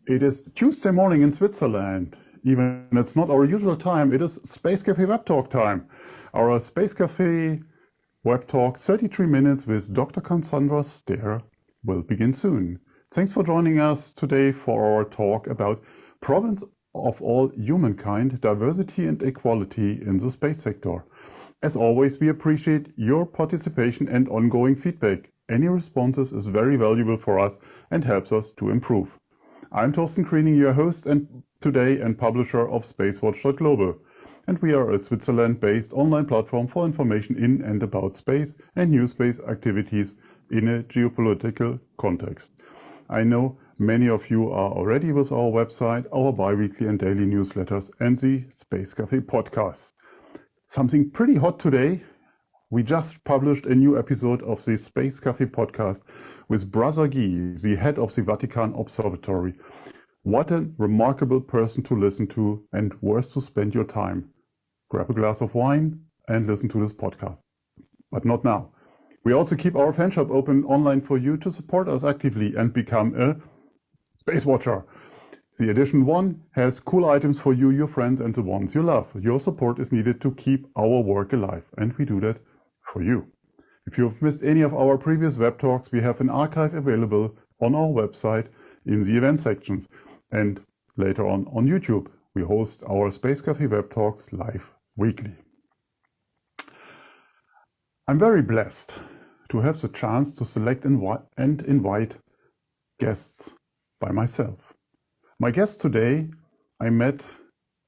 It is Tuesday morning in Switzerland. Even it's not our usual time, it is SpaceCafé Web Talk time. Our SpaceCafé Web Talk 33 minutes with Dr. Cassandra Steer will begin soon. Thanks for joining us today for our talk about province of all humankind, diversity and equality in the space sector. As always, we appreciate your participation and ongoing feedback. Any responses is very valuable for us and helps us to improve. I'm Torsten Kriening, your host today and publisher of SpaceWatch.Global, and we are a Switzerland-based online platform for information in and about space and new space activities in a geopolitical context. I know many of you are already with our website, our bi-weekly and daily newsletters, and the SpaceCafé podcast. Something pretty hot today. We just published a new episode of the SpaceCafé podcast with Brother Guy, the head of the Vatican Observatory. What a remarkable person to listen to and worth to spend your time. Grab a glass of wine and listen to this podcast. But not now. We also keep our fan shop open online for you to support us actively and become a Space Watcher. The edition 1 has cool items for you, your friends, and the ones you love. Your support is needed to keep our work alive, and we do that for you. If you have missed any of our previous web talks, we have an archive available on our website in the event sections, and later on YouTube. We host our SpaceCafé web talks live weekly. I'm very blessed to have the chance to select and invite guests by myself. My guest today I met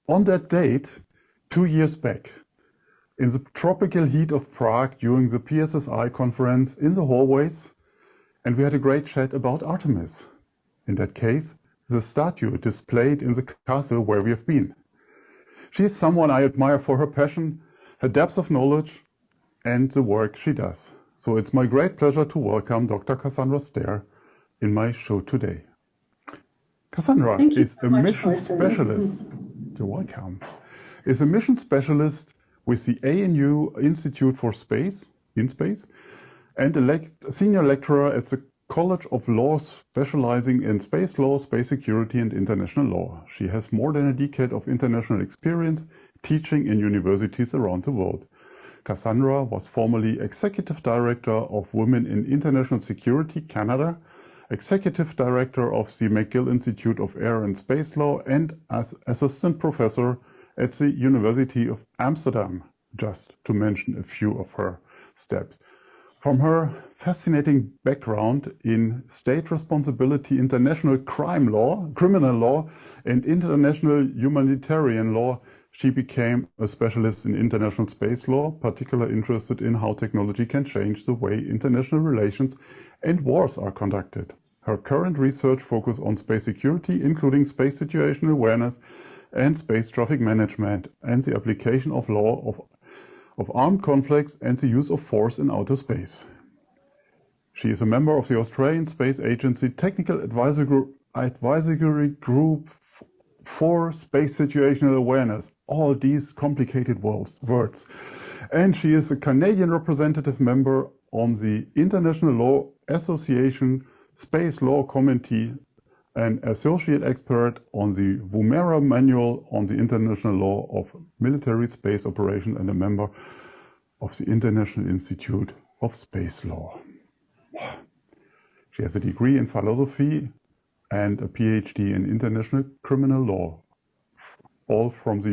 on that date 2 years back in the tropical heat of Prague during the PSSI conference in the hallways, and we had a great chat about Artemis. In that case, the statue displayed in the castle where we have been. She is someone I admire for her passion, her depth of knowledge, and the work she does. So it's my great pleasure to welcome Dr. Cassandra Steer in my show today. Cassandra is a mission specialist. You're welcome. Is a mission specialist with the ANU Institute for Space, in Space, and a senior lecturer at the College of Law specializing in space law, space security, and international law. She has more than a decade of international experience teaching in universities around the world. Cassandra was formerly Executive Director of Women in International Security, Canada, Executive Director of the McGill Institute of Air and Space Law, and as Assistant Professor at the University of Amsterdam, just to mention a few of her steps. From her fascinating background in state responsibility, international criminal law, and international humanitarian law, she became a specialist in international space law, particularly interested in how technology can change the way international relations and wars are conducted. Her current research focuses on space security, including space situational awareness and space traffic management, and the application of law of armed conflicts and the use of force in outer space. She is a member of the Australian Space Agency Technical Advisory Group for Space Situational Awareness, all these complicated words. And she is a Canadian representative member on the International Law Association Space Law Committee, an associate expert on the Woomera Manual on the International Law of Military Space Operation, and a member of the International Institute of Space Law. She has a degree in philosophy and a PhD in international criminal law, all from the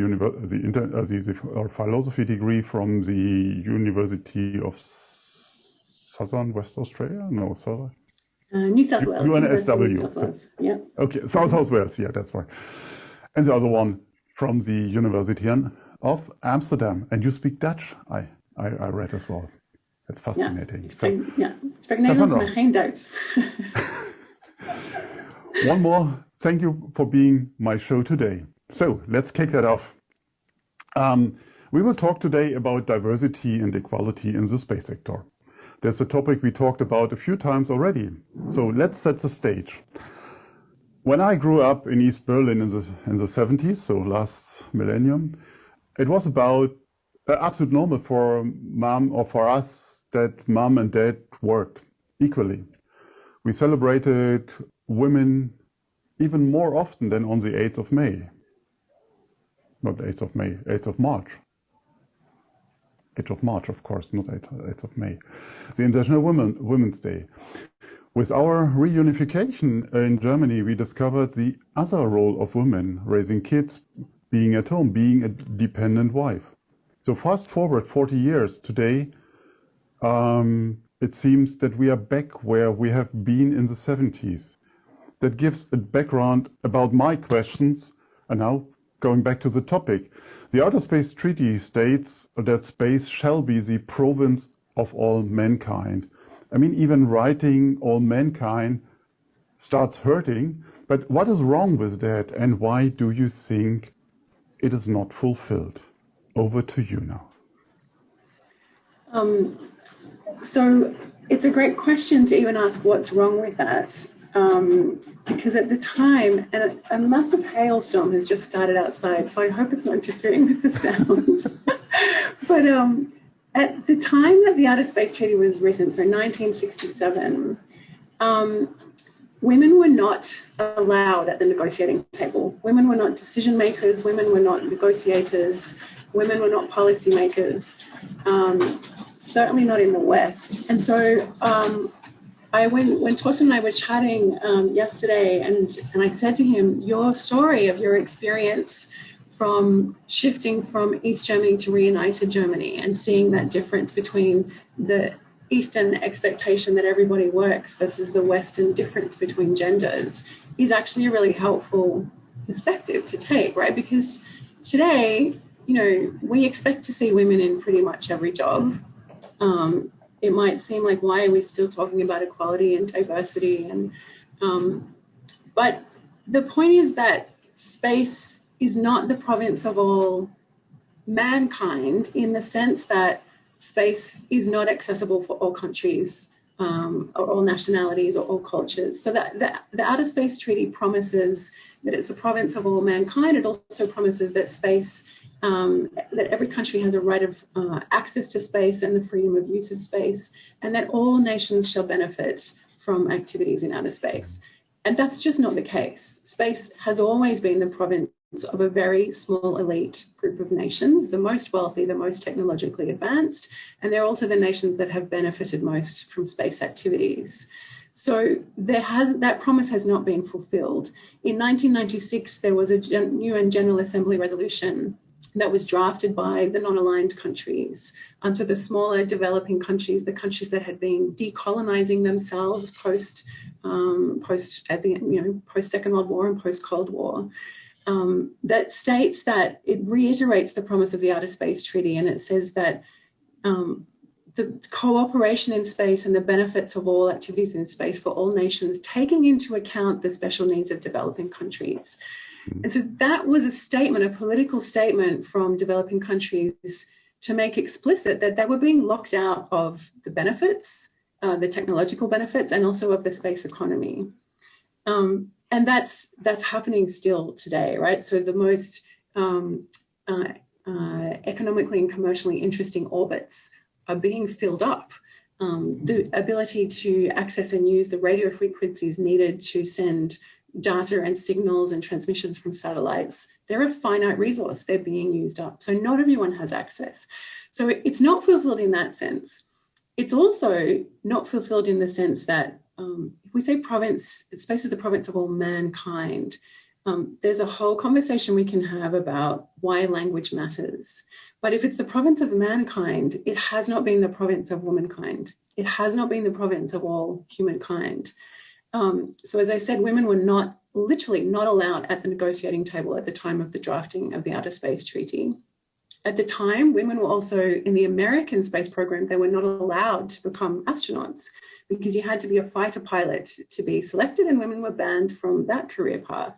philosophy degree from the University of Southern West Australia? No, Southern. New South Wales. UNSW. Yeah. Okay, South Wales. Yeah, that's right. And the other one from the University of Amsterdam. And you speak Dutch, I read as well. That's fascinating. Ik spreek Nederlands, maar geen Duits. One more, thank you for being my show today. So let's kick that off. We will talk today about diversity and equality in the space sector. That's a topic we talked about a few times already. So let's set the stage. When I grew up in East Berlin in the 70s, so last millennium, it was about absolute normal for mom or for us that mom and dad worked equally. We celebrated women even more often than on the 8th of May. Not 8th of May, 8th of March. 8th of March, of course, not 8th of May. The International Women's Day. With our reunification in Germany, we discovered the other role of women, raising kids, being at home, being a dependent wife. So fast forward 40 years today, it seems that we are back where we have been in the 70s. That gives a background about my questions. And now, going back to the topic, the Outer Space Treaty states that space shall be the province of all mankind. I mean, even writing all mankind starts hurting, but what is wrong with that, and why do you think it is not fulfilled? Over to you now. So it's a great question to even ask what's wrong with that, because at the time, and a massive hailstorm has just started outside, so I hope it's not interfering with the sound. But at the time that the Outer Space Treaty was written, so 1967, women were not allowed at the negotiating table. Women were not decision makers, women were not negotiators, women were not policy makers, certainly not in the West. And so when Torsten and I were chatting yesterday, and I said to him, your story of your experience from shifting from East Germany to reunited Germany and seeing that difference between the Eastern expectation that everybody works versus the Western difference between genders is actually a really helpful perspective to take, right? Because today, you know, we expect to see women in pretty much every job. It might seem like, why are we still talking about equality and diversity? And but the point is that space is not the province of all mankind, in the sense that space is not accessible for all countries, or all nationalities, or all cultures. So that the Outer Space Treaty promises that it's a province of all mankind. It also promises that space, that every country has a right of access to space and the freedom of use of space, and that all nations shall benefit from activities in outer space. And that's just not the case. Space has always been the province of a very small elite group of nations, the most wealthy, the most technologically advanced, and they're also the nations that have benefited most from space activities. So that promise has not been fulfilled. In 1996, there was a UN General Assembly resolution that was drafted by the non-aligned countries to the smaller developing countries, the countries that had been decolonizing themselves post Second World War and post Cold War. That states that it reiterates the promise of the Outer Space Treaty, and it says that the cooperation in space and the benefits of all activities in space for all nations, taking into account the special needs of developing countries. And so that was a statement, a political statement from developing countries to make explicit that they were being locked out of the benefits, the technological benefits, and also of the space economy. And that's happening still today, right? So the most economically and commercially interesting orbits are being filled up. The ability to access and use the radio frequencies needed to send data and signals and transmissions from satellites, they're a finite resource. They're being used up. So not everyone has access. So it's not fulfilled in that sense. It's also not fulfilled in the sense that if we say province, space is the province of all mankind, there's a whole conversation we can have about why language matters. But if it's the province of mankind, it has not been the province of womankind. It has not been the province of all humankind. So as I said, women were literally not allowed at the negotiating table at the time of the drafting of the Outer Space Treaty. At the time, women were also in the American space program, they were not allowed to become astronauts because you had to be a fighter pilot to be selected, and women were banned from that career path.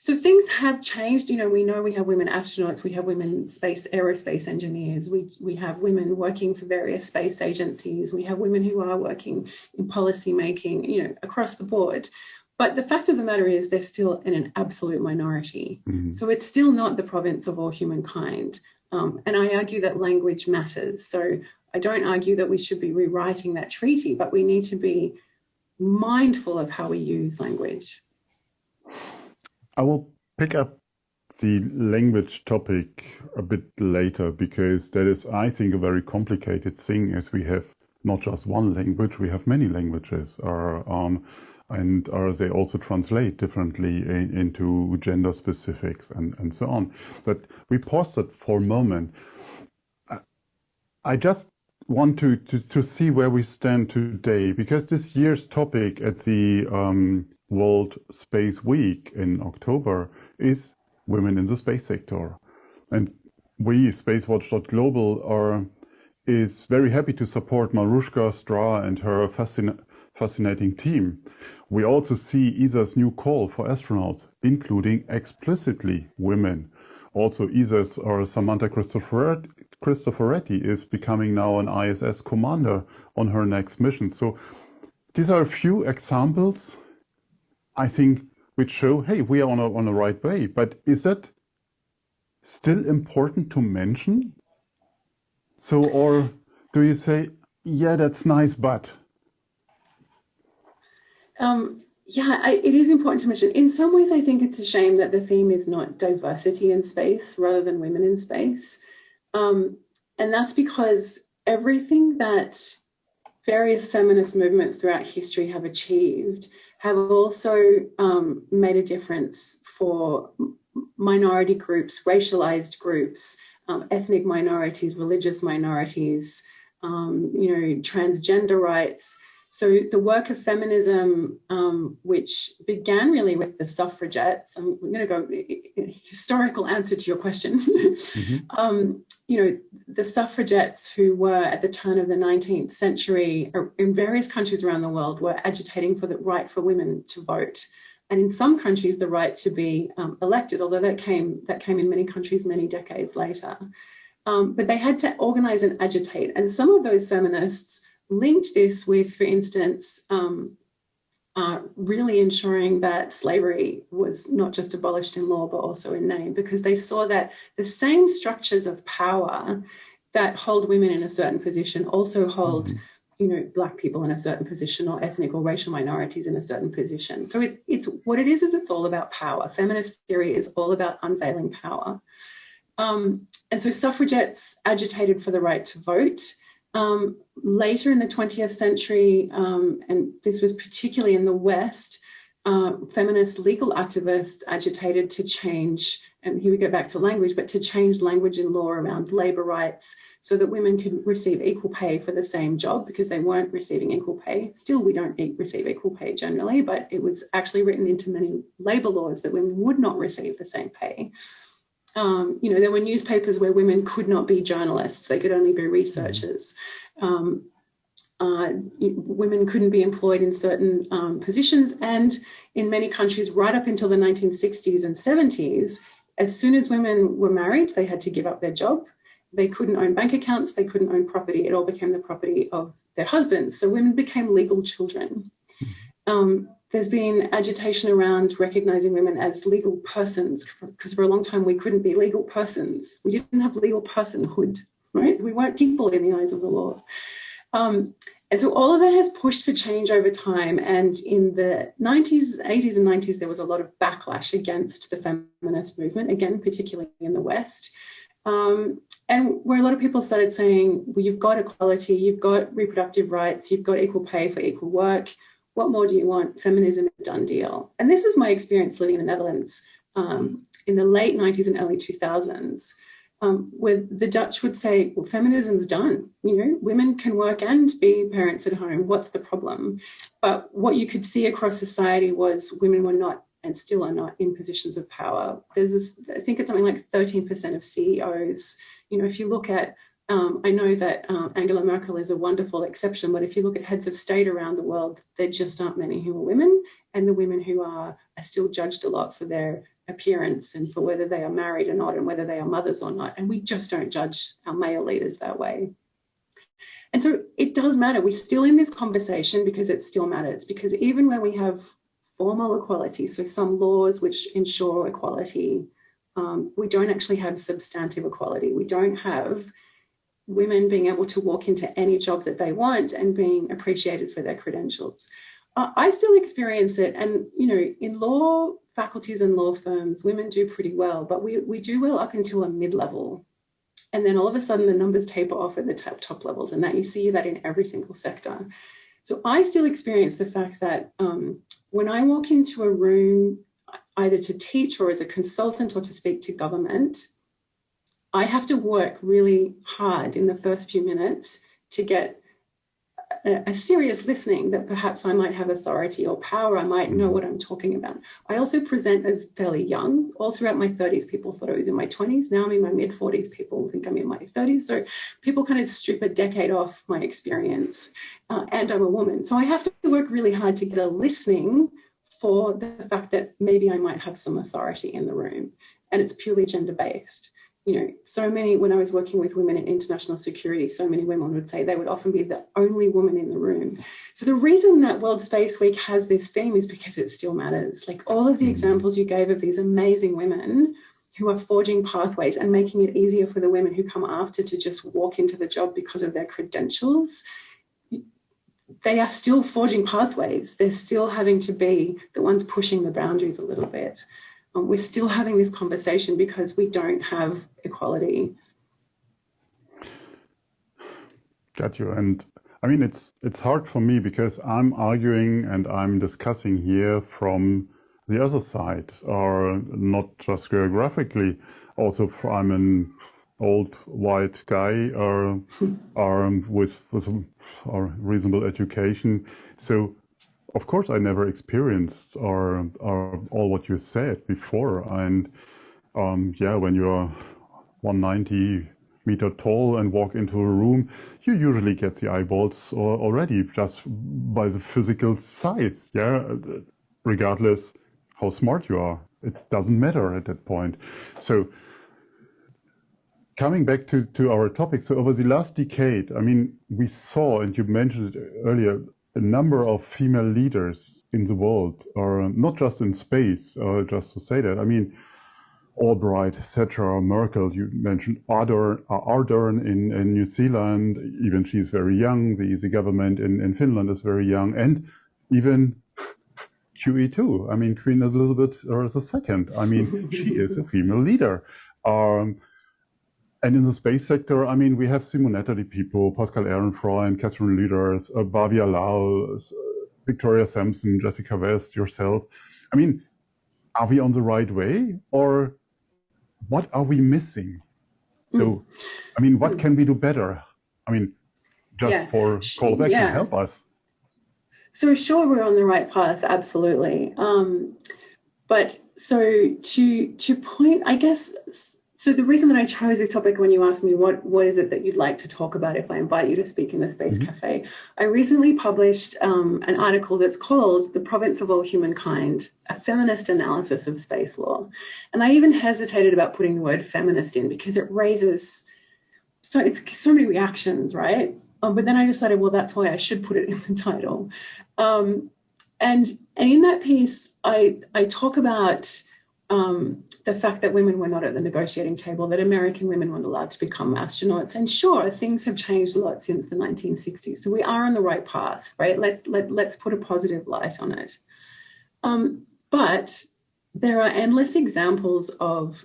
So things have changed. You know we have women astronauts, we have women aerospace engineers, we have women working for various space agencies, we have women who are working in policy making, across the board. But the fact of the matter is they're still in an absolute minority. Mm-hmm. So it's still not the province of all humankind. And I argue that language matters. So I don't argue that we should be rewriting that treaty, but we need to be mindful of how we use language. I will pick up the language topic a bit later, because that is, I think, a very complicated thing, as we have not just one language, we have many languages, and they also translate differently into gender specifics and so on. But we pause that for a moment. I just want to see where we stand today, because this year's topic at the World Space Week in October is women in the space sector. And we, SpaceWatch.Global, is very happy to support Marushka Stra and her fascinating team. We also see ESA's new call for astronauts, including explicitly women. Also, ESA's Samantha Cristoforetti is becoming now an ISS commander on her next mission. So these are a few examples, I think, which show, hey, we are on the right way. But is that still important to mention? So, or do you say, yeah, that's nice, but? Yeah, it is important to mention. In some ways, I think it's a shame that the theme is not diversity in space rather than women in space. And that's because everything that various feminist movements throughout history have achieved have also made a difference for minority groups, racialized groups, ethnic minorities, religious minorities, transgender rights. So the work of feminism, which began really with the suffragettes, I'm going to go historical answer to your question. The suffragettes who were at the turn of the 19th century in various countries around the world were agitating for the right for women to vote. And in some countries, the right to be elected, although that came in many countries many decades later. But they had to organize and agitate. And some of those feminists linked this with, for instance, really ensuring that slavery was not just abolished in law, but also in name, because they saw that the same structures of power that hold women in a certain position also hold, Black people in a certain position, or ethnic or racial minorities in a certain position. So it's what it is it's all about power. Feminist theory is all about unveiling power. And so suffragettes agitated for the right to vote. Later in the 20th century, and this was particularly in the West, feminist legal activists agitated to change, and here we go back to language, but to change language in law around labour rights so that women could receive equal pay for the same job, because they weren't receiving equal pay. Still, we don't receive equal pay generally, but it was actually written into many labour laws that women would not receive the same pay. There were newspapers where women could not be journalists, they could only be researchers. Women couldn't be employed in certain positions, and in many countries right up until the 1960s and 70s, as soon as women were married, they had to give up their job. They couldn't own bank accounts, they couldn't own property, it all became the property of their husbands. So women became legal children. There's been agitation around recognizing women as legal persons, because for a long time we couldn't be legal persons. We didn't have legal personhood, right? We weren't people in the eyes of the law. And so all of that has pushed for change over time. And in the 90s, 80s and 90s, there was a lot of backlash against the feminist movement, again, particularly in the West. And where a lot of people started saying, well, you've got equality, you've got reproductive rights, you've got equal pay for equal work. What more do you want? Feminism is a done deal. And this was my experience living in the Netherlands in the late 90s and early 2000s. Where the Dutch would say, well, feminism's done. Women can work and be parents at home. What's the problem? But what you could see across society was women were not, and still are not, in positions of power. There's this, I think it's something like 13% of CEOs. If you look at, I know that Angela Merkel is a wonderful exception, but if you look at heads of state around the world, there just aren't many who are women, and the women who are still judged a lot for their appearance and for whether they are married or not and whether they are mothers or not. And we just don't judge our male leaders that way. And so it does matter. We're still in this conversation because it still matters, because even when we have formal equality, so some laws which ensure equality, we don't actually have substantive equality. We don't have women being able to walk into any job that they want and being appreciated for their credentials. I still experience it. And, in law faculties and law firms, women do pretty well, but we do well up until a mid-level. And then all of a sudden the numbers taper off at the top levels, and that you see that in every single sector. So I still experience the fact that when I walk into a room, either to teach or as a consultant or to speak to government, I have to work really hard in the first few minutes to get a serious listening, that perhaps I might have authority or power, I might know what I'm talking about. I also present as fairly young. All throughout my 30s, people thought I was in my 20s. Now I'm in my mid-40s, people think I'm in my 30s. So people kind of strip a decade off my experience, and I'm a woman. So I have to work really hard to get a listening for the fact that maybe I might have some authority in the room, and it's purely gender-based. So many, when I was working with women in international security, so many women would say they would often be the only woman in the room. So the reason that World Space Week has this theme is because it still matters. Like all of the examples you gave of these amazing women who are forging pathways and making it easier for the women who come after to just walk into the job because of their credentials, they are still forging pathways. They're still having to be the ones pushing the boundaries a little bit. We're still having this conversation because we don't have equality. Got you. And I mean, it's hard for me because I'm arguing and I'm discussing here from the other side, or not just geographically. Also, I'm an old white guy or with a reasonable education. So of course, I never experienced or all what you said before. And when you're 190 meter tall and walk into a room, you usually get the eyeballs already just by the physical size. Regardless how smart you are, it doesn't matter at that point. So coming back to our topic, so over the last decade, I mean, we saw, and you mentioned it earlier, a number of female leaders in the world, or not just in space, just to say that. I mean, Albright, etc., Merkel, you mentioned Ardern in New Zealand, even she's very young, the government in Finland is very young, and even QE2, I mean, Queen Elizabeth II, I mean, she is a female leader. And in the space sector, I mean, we have Simonetta people, Pascal Ehrenfreund, Catherine Lüders, Bhavya Lal, Victoria Sampson, Jessica West, yourself. I mean, are we on the right way, or what are we missing? So, I mean, what can we do better? I mean, just for call back to help us. So sure, we're on the right path, absolutely. But so to point, I guess. So the reason that I chose this topic when you asked me what is it that you'd like to talk about if I invite you to speak in the SpaceCafé, I recently published an article that's called "The Province of All Humankind: A Feminist Analysis of Space Law." And I even hesitated about putting the word feminist in because it raises so many reactions, right? But then I decided, well, that's why I should put it in the title. And in that piece, I talk about the fact that women were not at the negotiating table, that American women weren't allowed to become astronauts. And sure, things have changed a lot since the 1960s. So we are on the right path, right? Let's put a positive light on it. But there are endless examples of,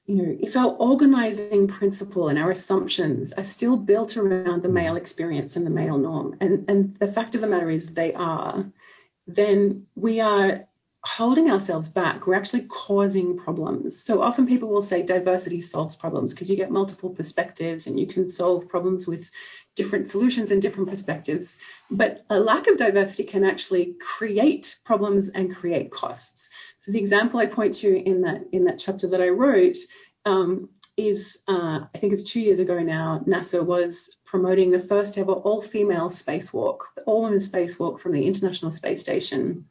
if our organizing principle and our assumptions are still built around the male experience and the male norm, and the fact of the matter is they are, then we are holding ourselves back. We're actually causing problems. So often people will say diversity solves problems because you get multiple perspectives and you can solve problems with different solutions and different perspectives. But a lack of diversity can actually create problems and create costs. So the example I point to in that chapter that I wrote is, I think it's 2 years ago now, NASA was promoting the first ever all-female spacewalk, the all-women spacewalk from the International Space Station.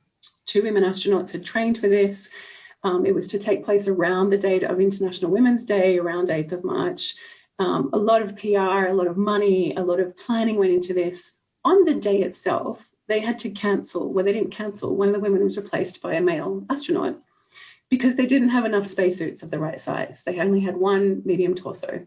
2 women astronauts had trained for this. It was to take place around the date of International Women's Day, around 8th of March. A lot of PR, a lot of money, a lot of planning went into this. On the day itself, they had to cancel. Well, they didn't cancel. One of the women was replaced by a male astronaut because they didn't have enough spacesuits of the right size. They only had one medium torso.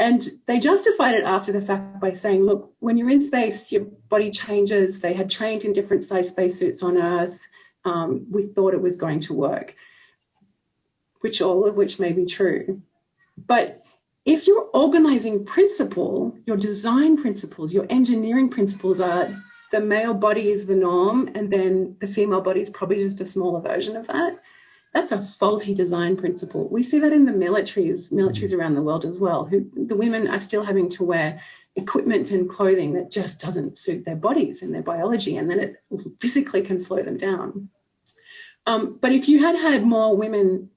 And they justified it after the fact by saying, look, when you're in space, your body changes. They had trained in different size spacesuits on Earth. We thought it was going to work, all of which may be true. But if your organizing principle, your design principles, your engineering principles are the male body is the norm, and then the female body is probably just a smaller version of that, that's a faulty design principle. We see that in the militaries around the world as well, the women are still having to wear equipment and clothing that just doesn't suit their bodies and their biology, and then it physically can slow them down. But if you had more women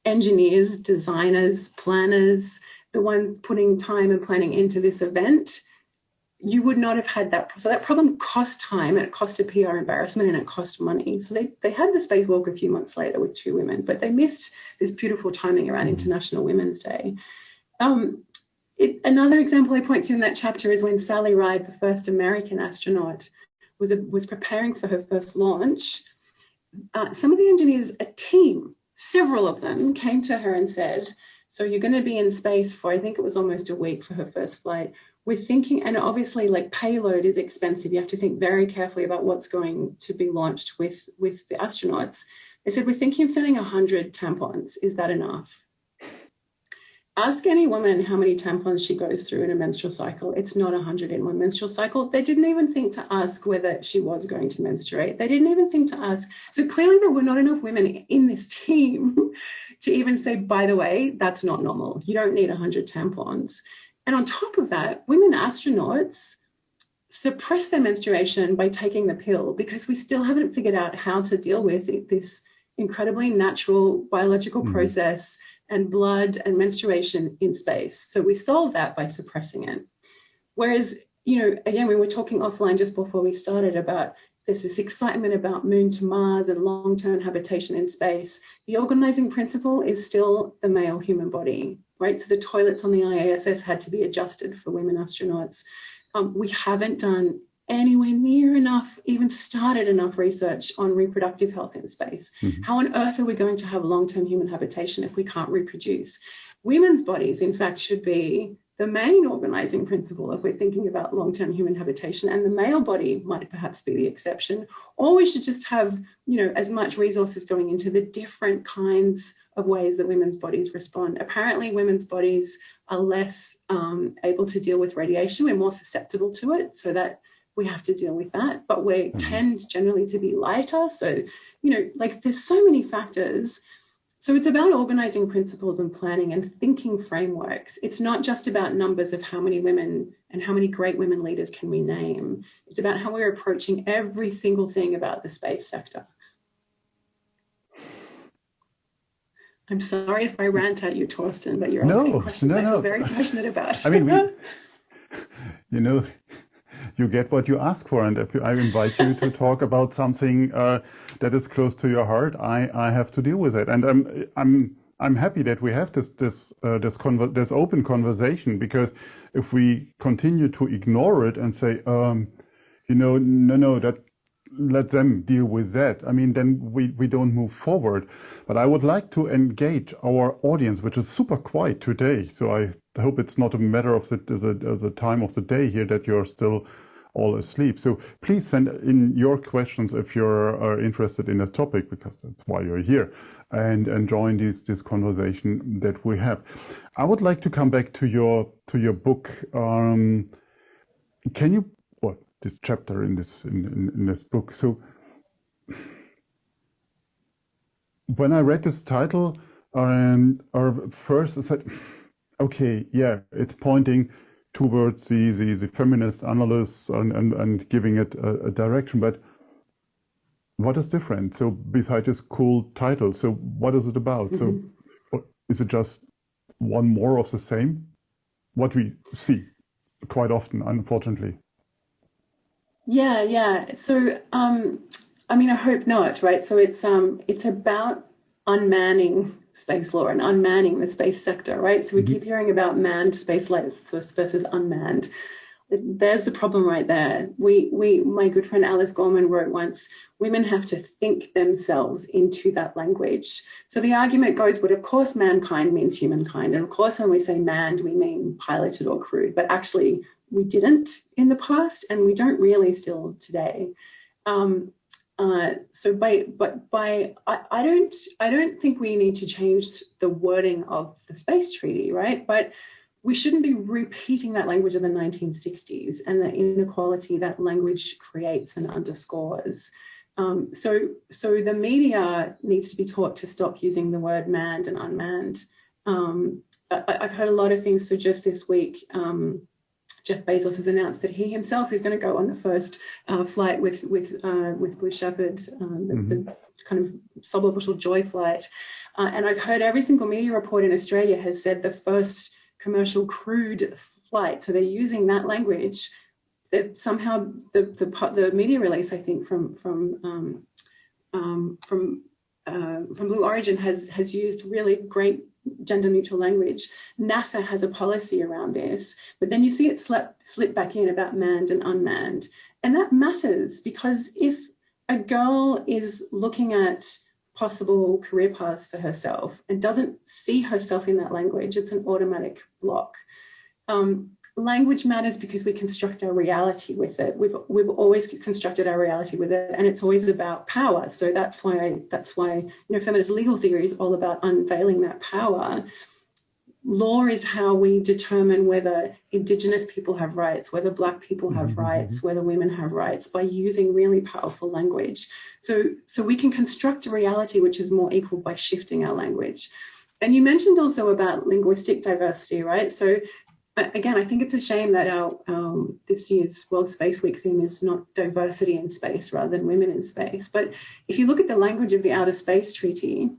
engineers, designers, planners, the ones putting time and planning into this event, you would not have had that. So that problem cost time, and it cost a PR embarrassment, and it cost money. So they had the spacewalk a few months later with 2 women, but they missed this beautiful timing around International Women's Day. Another example I point to in that chapter is when Sally Ride, the first American astronaut, was preparing for her first launch. Some of the engineers, a team, several of them, came to her and said, so you're going to be in space for, I think it was almost a week for her first flight. We're thinking, and obviously like payload is expensive. You have to think very carefully about what's going to be launched with the astronauts. They said, we're thinking of sending 100 tampons. Is that enough? Ask any woman how many tampons she goes through in a menstrual cycle. It's not 100 in one menstrual cycle. They didn't even think to ask whether she was going to menstruate. They didn't even think to ask. So clearly there were not enough women in this team to even say, by the way, that's not normal. You don't need 100 tampons. And on top of that, women astronauts suppress their menstruation by taking the pill, because we still haven't figured out how to deal with this incredibly natural biological process and blood and menstruation in space. So we solve that by suppressing it. Whereas, again, we were talking offline just before we started about there's this excitement about moon to Mars and long-term habitation in space. The organizing principle is still the male human body, right? So the toilets on the ISS had to be adjusted for women astronauts. We haven't done anywhere near enough, even started enough research on reproductive health in space. How on earth are we going to have long-term human habitation if we can't reproduce? Women's bodies, in fact, should be the main organizing principle if we're thinking about long-term human habitation, and the male body might perhaps be the exception. Or we should just have, as much resources going into the different kinds of ways that women's bodies respond. Apparently, women's bodies are less able to deal with radiation. We're more susceptible to it, so that we have to deal with that. But we tend generally to be lighter. So, there's so many factors. So it's about organizing principles and planning and thinking frameworks. It's not just about numbers of how many women and how many great women leaders can we name. It's about how we're approaching every single thing about the space sector. I'm sorry if I rant at you, Torsten, but you're asking questions I feel very passionate about. I mean, you get what you ask for, and if I invite you to talk about something that is close to your heart, I have to deal with it. And I'm happy that we have this open conversation, because if we continue to ignore it and say, no, that let them deal with that, I mean, then we don't move forward. But I would like to engage our audience, which is super quiet today. So I hope it's not a matter of the time of the day here that you're still all asleep. So please send in your questions if you're interested in a topic, because that's why you're here, and join this conversation that we have. I would like to come back to your book. Can you, this chapter in this book? So when I read this title, first I said, okay, yeah, it's pointing towards the feminist analysts and giving it a direction, but what is different? So besides this cool title, so what is it about? So is it just one more of the same? What we see quite often, unfortunately. Yeah. So I mean, I hope not, right? So it's about unmanning space law and unmanning the space sector, right? So we keep hearing about manned space life versus unmanned. there's the problem right there. My good friend Alice Gorman wrote once, women have to think themselves into that language. So the argument goes, but of course mankind means humankind. And of course when we say manned, we mean piloted or crewed, but actually we didn't in the past and we don't really still today. I don't think we need to change the wording of the space treaty, right? But we shouldn't be repeating that language of the 1960s and the inequality that language creates and underscores. So the media needs to be taught to stop using the word manned and unmanned. I've heard a lot of things. So just this week, Jeff Bezos has announced that he himself is going to go on the first flight with Blue Shepard, the kind of suborbital Joy flight. And I've heard every single media report in Australia has said the first commercial crewed flight. So they're using that language. That somehow the media release, I think from Blue Origin has used really great gender neutral language. NASA has a policy around this, but then you see it slip back in about manned and unmanned. And that matters because if a girl is looking at possible career paths for herself and doesn't see herself in that language, it's an automatic block. Language matters because we construct our reality with it. We've always constructed our reality with it, and it's always about power. So that's why feminist legal theory is all about unveiling that power. Law is how we determine whether Indigenous people have rights, whether Black people have rights, whether women have rights, by using really powerful language. So we can construct a reality which is more equal by shifting our language. And you mentioned also about linguistic diversity, right? So again, I think it's a shame that our this year's World Space Week theme is not diversity in space rather than women in space. But if you look at the language of the Outer Space Treaty,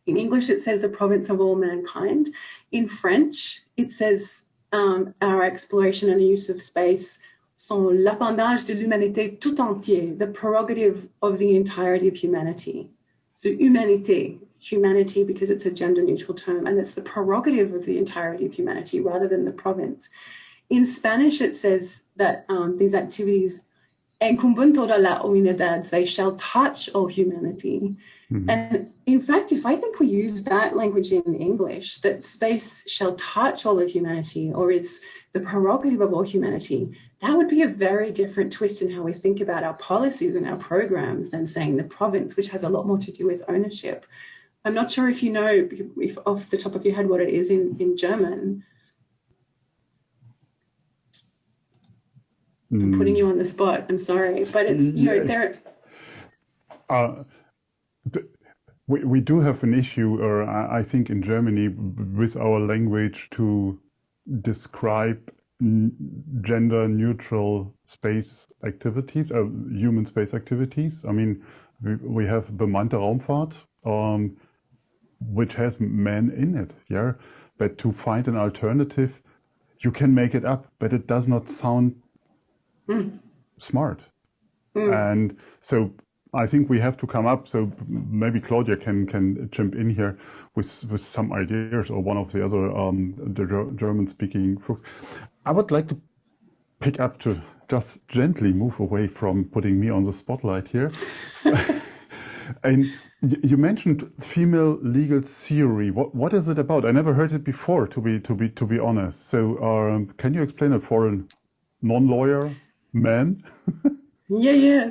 in English it says the province of all mankind. In French, it says our exploration and use of space sont l'apanage de l'humanité tout entière, the prerogative of the entirety of humanity. So humanité, humanity, because it's a gender neutral term, and it's the prerogative of the entirety of humanity rather than the province. In Spanish, it says that these activities, incumben toda la humanidad, they shall touch all humanity. And in fact, if I think we use that language in English, that space shall touch all of humanity, or is the prerogative of all humanity, that would be a very different twist in how we think about our policies and our programs than saying the province, which has a lot more to do with ownership. I'm not sure if you know, if off the top of your head, what it is in German. I'm putting you on the spot. I'm sorry, but it's, there. We do have an issue, or I think in Germany, with our language to describe gender neutral space activities, human space activities. I mean, we have bemannte Raumfahrt, which has men in it, yeah. But to find an alternative, you can make it up, but it does not sound smart. And so I think we have to come up. So maybe Claudia can jump in here with some ideas, or one of the other the German-speaking folks. I would like to pick up to just gently move away from putting me on the spotlight here. And you mentioned female legal theory. What is it about? I never heard it before, to be honest. So can you explain it for a non-lawyer man? Yeah.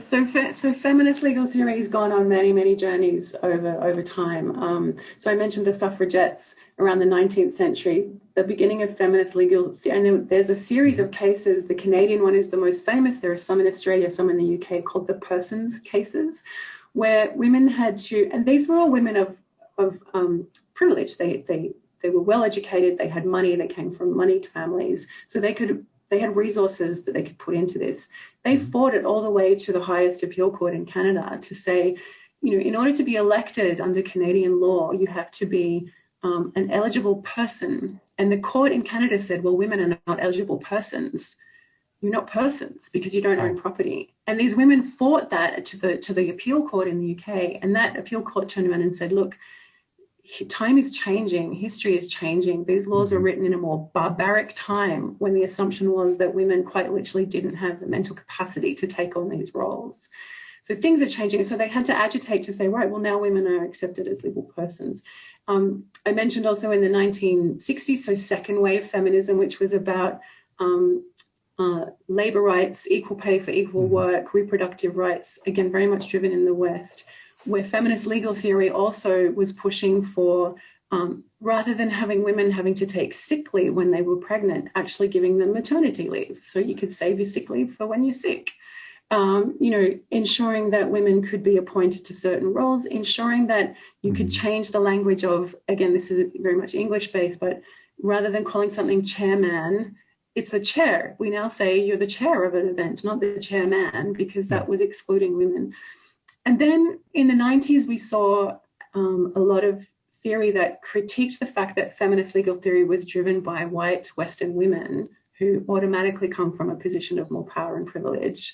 So feminist legal theory has gone on many journeys over time. So I mentioned the suffragettes around the 19th century, the beginning of feminist legal, and there's a series of cases. The Canadian one is the most famous. There are some in Australia, some in the UK, called the persons cases, where women had to, and these were all women of privilege. They were well educated, they had money, they came from moneyed families, so they had resources that they could put into this. They fought it all the way to the highest appeal court in Canada to say, in order to be elected under Canadian law, you have to be an eligible person. And the court in Canada said, well, women are not eligible persons. You're not persons because you don't own property. And these women fought that to the appeal court in the UK. And that appeal court turned around and said, look, time is changing, history is changing. These laws were written in a more barbaric time when the assumption was that women quite literally didn't have the mental capacity to take on these roles. So things are changing. So they had to agitate to say, right, well, now women are accepted as legal persons. I mentioned also in the 1960s, so second wave feminism, which was about labor rights, equal pay for equal work, reproductive rights, again, very much driven in the West, where feminist legal theory also was pushing for, rather than having women having to take sick leave when they were pregnant, actually giving them maternity leave. So you could save your sick leave for when you're sick. Ensuring that women could be appointed to certain roles, ensuring that you could change the language of, again, this is very much English-based, but rather than calling something chairman, it's a chair. We now say you're the chair of an event, not the chairman, because that was excluding women. And then in the 90s, we saw a lot of theory that critiqued the fact that feminist legal theory was driven by white Western women who automatically come from a position of more power and privilege,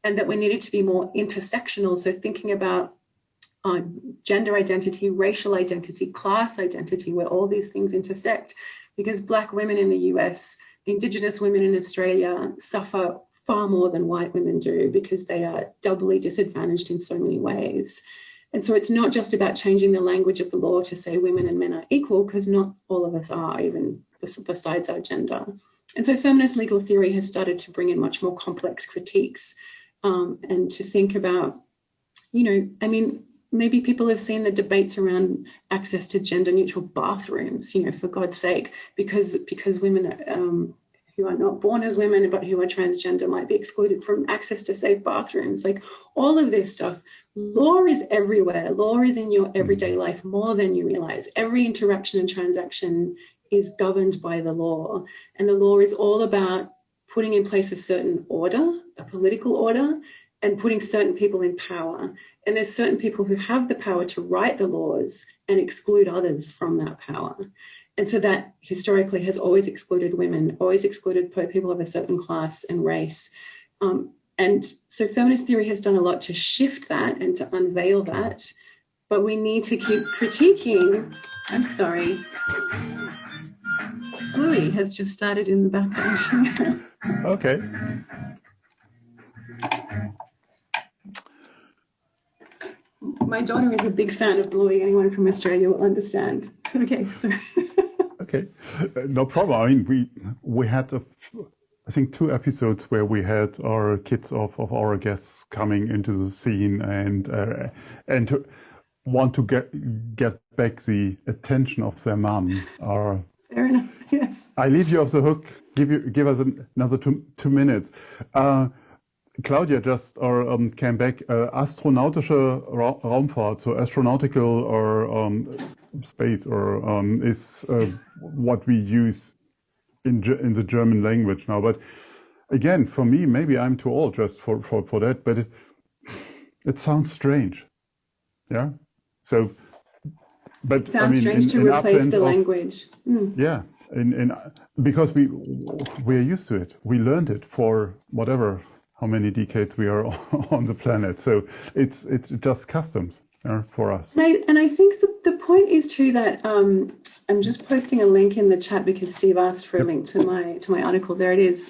and that we needed to be more intersectional. So thinking about gender identity, racial identity, class identity, where all these things intersect, because Black women in the US, Indigenous women in Australia suffer far more than white women do because they are doubly disadvantaged in so many ways. And so it's not just about changing the language of the law to say women and men are equal, because not all of us are, even besides our gender. And so feminist legal theory has started to bring in much more complex critiques and to think about, maybe people have seen the debates around access to gender neutral bathrooms, for God's sake, because women who are not born as women but who are transgender might be excluded from access to safe bathrooms. Like all of this stuff, law is everywhere. Law is in your everyday life more than you realize. Every interaction and transaction is governed by the law, and the law is all about putting in place a certain order, a political order, and putting certain people in power. And there's certain people who have the power to write the laws and exclude others from that power. And so that historically has always excluded women, always excluded people of a certain class and race. And so feminist theory has done a lot to shift that and to unveil that. But we need to keep critiquing. I'm sorry. Bluey has just started in the background. Okay. My daughter is a big fan of Bluey. Anyone from Australia will understand. Okay, so. Okay, no problem. I mean, we had, I think, 2 episodes where we had our kids of our guests coming into the scene and to want to get back the attention of their mom. Fair enough. Yes. I leave you off the hook. Give us another 2 minutes. Claudia just came back. Astronautische Raumfahrt, so astronautical or space, or is what we use in the German language now. But again, for me, maybe I'm too old just for that. But it sounds strange. Yeah. So, but sounds strange to replace the language. Yeah. Because we're used to it. We learned it for whatever. How many decades we are on the planet. So it's just customs for us. And I think the point is too that I'm just posting a link in the chat because Steve asked for a link to my article. There it is.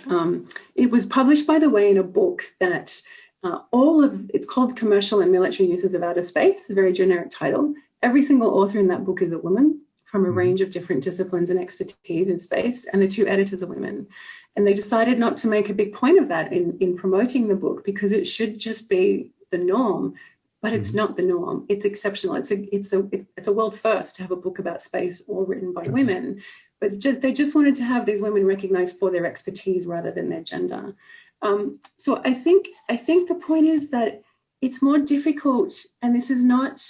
It was published, by the way, in a book that it's called Commercial and Military Uses of Outer Space, a very generic title. Every single author in that book is a woman from a range of different disciplines and expertise in space, and the 2 editors are women. And they decided not to make a big point of that in promoting the book because it should just be the norm, but it's not the norm. It's exceptional. It's a world first to have a book about space all written by women, but they just wanted to have these women recognized for their expertise rather than their gender. So I think the point is that it's more difficult, and this is not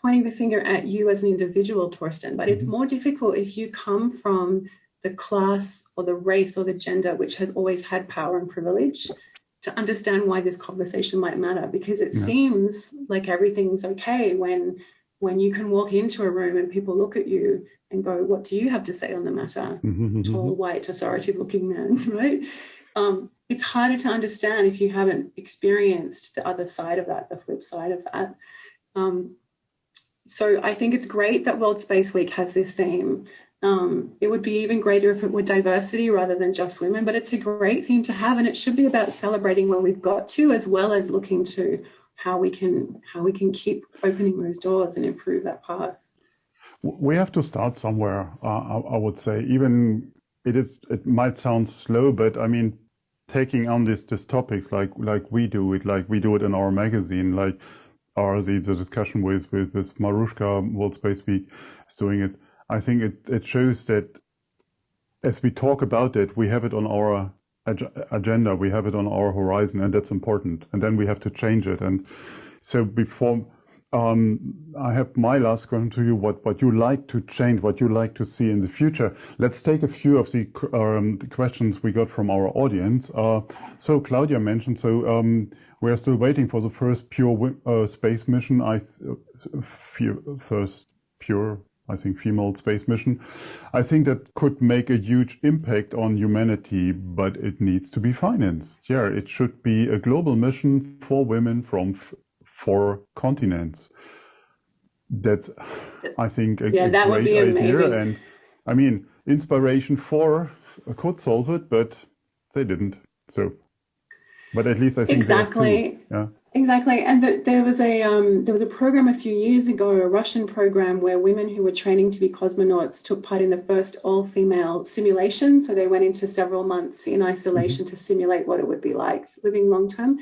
pointing the finger at you as an individual, Torsten, but it's more difficult if you come from the class or the race or the gender which has always had power and privilege to understand why this conversation might matter, because it seems like everything's okay when you can walk into a room and people look at you and go, what do you have to say on the matter? Tall, white, authoritative looking man, right? It's harder to understand if you haven't experienced the other side of that, the flip side of that. So I think it's great that World Space Week has this theme. It would be even greater if it were diversity rather than just women, but it's a great theme to have, and it should be about celebrating where we've got to, as well as looking to how we can keep opening those doors and improve that path. We have to start somewhere, I would say. Even it might sound slow, but I mean, taking on these topics like we do it in our magazine, like the discussion with Marushka, World Space Week is doing it. I think it shows that as we talk about it, we have it on our agenda, we have it on our horizon, and that's important. And then we have to change it. And so before I have my last question to you, what you like to change, what you like to see in the future. Let's take a few of the questions we got from our audience. So Claudia mentioned, we're still waiting for the first pure space mission. I think female space mission. I think that could make a huge impact on humanity, but it needs to be financed. Yeah, it should be a global mission for women from 4 continents. That's, I think, a great idea. And I mean, Inspiration 4 could solve it, but they didn't. So, but at least I think exactly. Yeah. Exactly, and there was a program a few years ago, a Russian program, where women who were training to be cosmonauts took part in the first all-female simulation. So they went into several months in isolation to simulate what it would be like living long-term.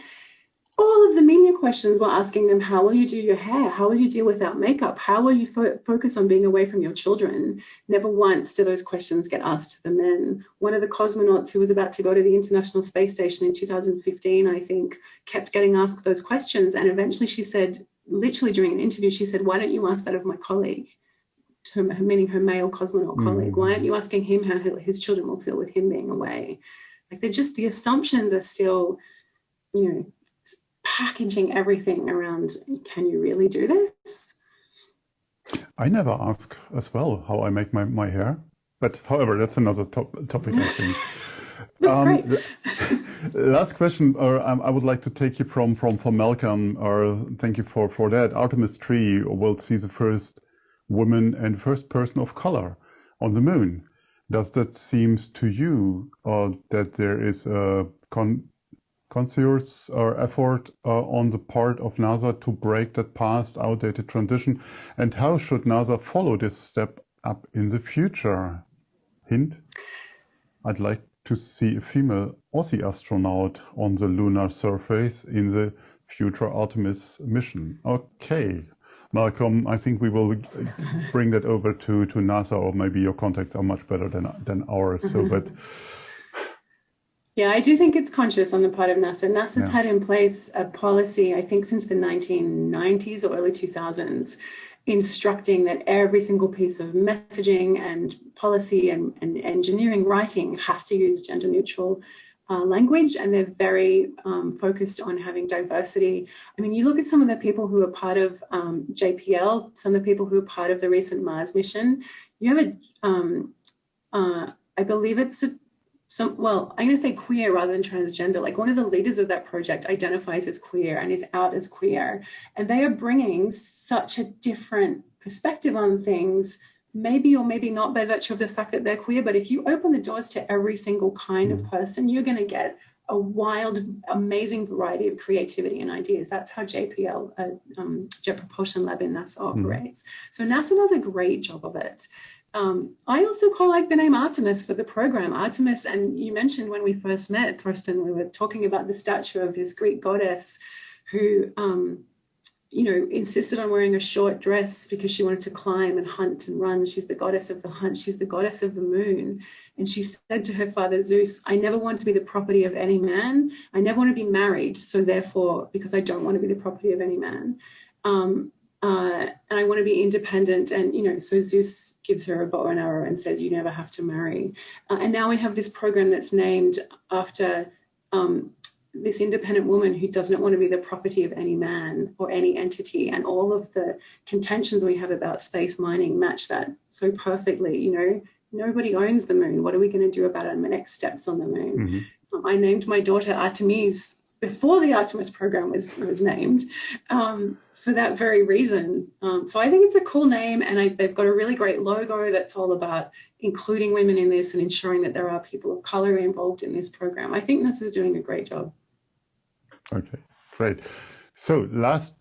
All of the media questions were asking them, how will you do your hair? How will you deal without makeup? How will you focus on being away from your children? Never once do those questions get asked to the men. One of the cosmonauts who was about to go to the International Space Station in 2015, I think, kept getting asked those questions. And eventually she said, literally during an interview, she said, why don't you ask that of my colleague? Meaning her male cosmonaut colleague. Why aren't you asking him how his children will feel with him being away? Like, they're just, the assumptions are still, you know, packaging everything around, can you really do this? I never ask as well how I make my hair, but however, that's another topic, I think. That's great. Last question, I would like to take you from Malcolm, thank you for that. Artemis 3 will see the first woman and first person of color on the moon. Does that seem to you that there is a conscious effort on the part of NASA to break that past outdated tradition? And how should NASA follow this step up in the future? Hint, I'd like to see a female Aussie astronaut on the lunar surface in the future Artemis mission. Okay, Malcolm, I think we will bring that over to NASA, or maybe your contacts are much better than ours. So, but yeah, I do think it's conscious on the part of NASA. NASA's had in place a policy, I think, since the 1990s or early 2000s, instructing that every single piece of messaging and policy and engineering writing has to use gender neutral language, and they're very focused on having diversity. I mean, you look at some of the people who are part of JPL, some of the people who are part of the recent Mars mission. You have I believe it's I'm going to say queer rather than transgender. Like, one of the leaders of that project identifies as queer and is out as queer. And they are bringing such a different perspective on things, maybe or maybe not by virtue of the fact that they're queer. But if you open the doors to every single kind of person, you're going to get a wild, amazing variety of creativity and ideas. That's how JPL, Jet Propulsion Lab in NASA operates. So NASA does a great job of it. I also quite like the name Artemis for the program. Artemis, and you mentioned when we first met, Torsten, we were talking about the statue of this Greek goddess who, insisted on wearing a short dress because she wanted to climb and hunt and run. She's the goddess of the hunt. She's the goddess of the moon. And she said to her father Zeus, I never want to be the property of any man. I never want to be married. So therefore, because I don't want to be the property of any man. And I want to be independent. And, so Zeus gives her a bow and arrow and says, you never have to marry. And now we have this program that's named after this independent woman who does not want to be the property of any man or any entity. And all of the contentions we have about space mining match that so perfectly. Nobody owns the moon. What are we going to do about our next steps on the moon? I named my daughter Artemis before the Artemis program was named, for that very reason. So I think it's a cool name, and they've got a really great logo that's all about including women in this and ensuring that there are people of color involved in this program. I think NASA's doing a great job. Okay, great. So last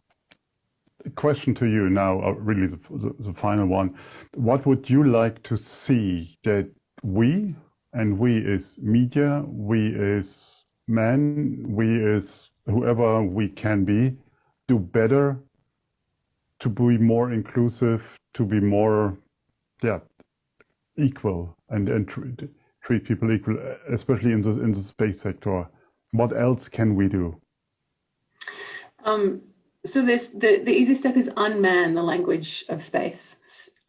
question to you now, really the final one. What would you like to see that we, and we is media, we is men, we is whoever we can be, do better to be more inclusive, to be more, equal and treat people equal, especially in the space sector? What else can we do? So the easy step is unman the language of space.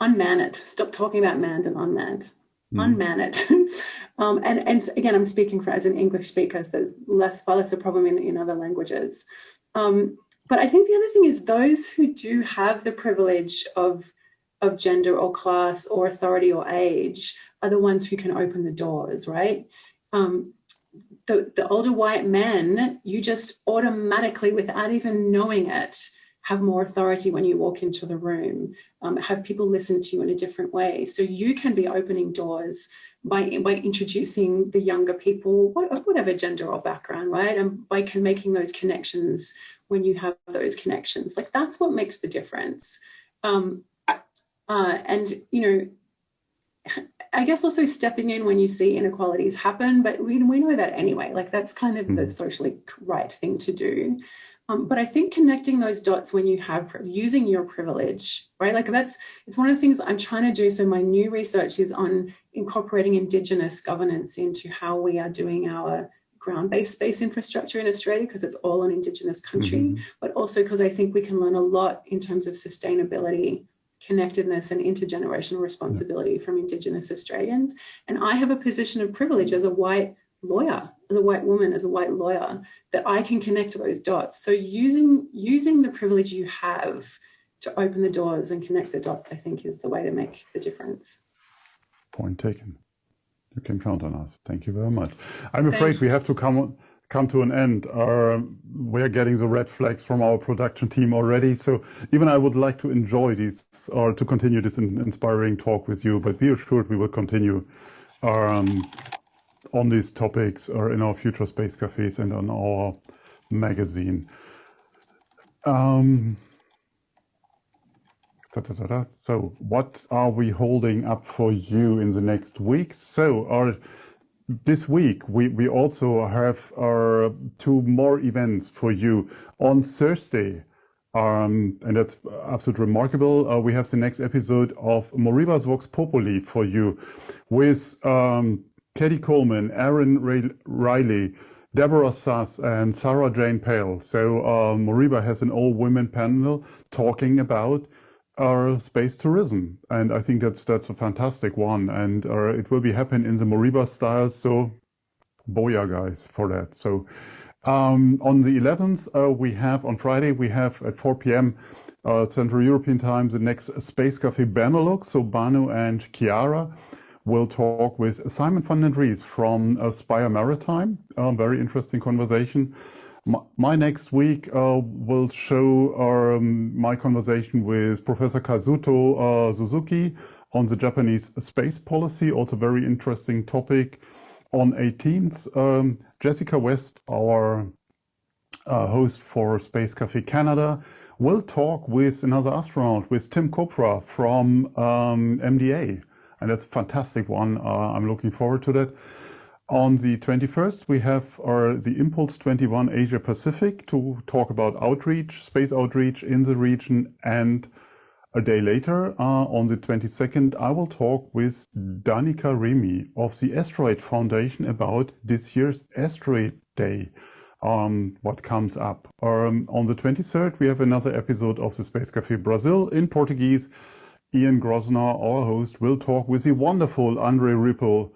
Unman it. Stop talking about manned and unmanned. Unman it. And again, I'm speaking as an English speaker, so there's far less a problem in other languages. But I think the other thing is those who do have the privilege of gender or class or authority or age are the ones who can open the doors, right? The older white men, you just automatically, without even knowing it, have more authority when you walk into the room, have people listen to you in a different way. So you can be opening doors by introducing the younger people, whatever gender or background, right? And by making those connections when you have those connections. Like, that's what makes the difference. And, you know, I guess also stepping in when you see inequalities happen, but we know that anyway. Like, that's kind of the socially right thing to do. But I think connecting those dots when you have using your privilege, right? Like, it's one of the things I'm trying to do. So my new research is on incorporating Indigenous governance into how we are doing our ground-based space infrastructure in Australia, because it's all an Indigenous country, but also because I think we can learn a lot in terms of sustainability, connectedness, and intergenerational responsibility from Indigenous Australians. And I have a position of privilege as a white lawyer, as a white woman, as a white lawyer, that I can connect those dots. So using the privilege you have to open the doors and connect the dots, I think, is the way to make the difference. Point taken. You can count on us. Thank you very much. I'm afraid we have to come to an end. We're getting the red flags from our production team already. So even I would like to enjoy these, or to continue this inspiring talk with you, but be assured we will continue on these topics or in our future space cafes and on our magazine. So what are we holding up for you in the next week? So this week we also have our 2 more events for you on Thursday. And that's absolutely remarkable. We have the next episode of Moriba's Vox Populi for you with Katie Coleman, Aaron Riley, Deborah Sass, and Sarah Jane Pale. So Moriba has an all-women panel talking about space tourism, and I think that's a fantastic one, and it will be happening in the Moriba style. So, booyah, guys, for that. So, on the 11th, we have on Friday at 4 p.m. Central European time the next SpaceCafé Benelux. So Banu and Chiara will talk with Simon van den Ries from Spire Maritime. Very interesting conversation. My next week will show my conversation with Professor Kazuto Suzuki on the Japanese space policy, also very interesting topic. On 18th, Jessica West, our host for SpaceCafé Canada, will talk with another astronaut, with Tim Kopra from MDA, and that's a fantastic one. I'm looking forward to that. On the 21st, we have the Impulse 21 Asia Pacific to talk about outreach, space outreach in the region. And a day later, on the 22nd, I will talk with Danica Remy of the Asteroid Foundation about this year's Asteroid Day, what comes up. On the 23rd, we have another episode of the SpaceCafé Brazil in Portuguese. Ian Grosvenor, our host, will talk with the wonderful Andre Ripple,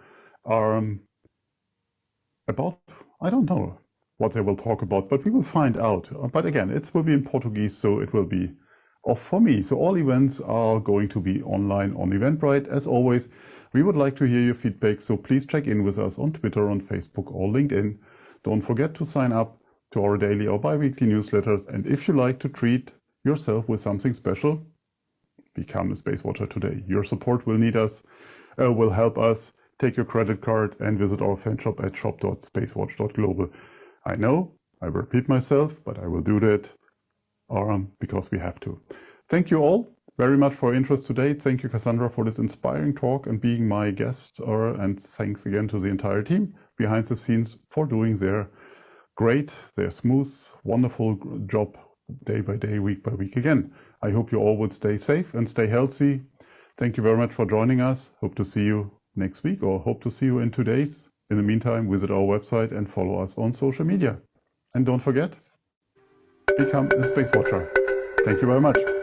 about, I don't know what they will talk about, but we will find out. But again, it will be in Portuguese, so it will be off for me. So all events are going to be online on Eventbrite. As always, we would like to hear your feedback, so please check in with us on Twitter, on Facebook, or LinkedIn. Don't forget to sign up to our daily or bi-weekly newsletters. And if you like to treat yourself with something special, become a Space Watcher today. Your support will help us. Take your credit card and visit our fan shop at shop.SpaceWatch.Global. I know I repeat myself, but I will do that because we have to. Thank you all very much for your interest today. Thank you, Cassandra, for this inspiring talk and being my guest. And thanks again to the entire team behind the scenes for doing their smooth, wonderful job day by day, week by week again. I hope you all will stay safe and stay healthy. Thank you very much for joining us. Hope to see you next week, or hope to see you in 2 days. In the meantime, visit our website and follow us on social media. And don't forget, become a Space Watcher. Thank you very much.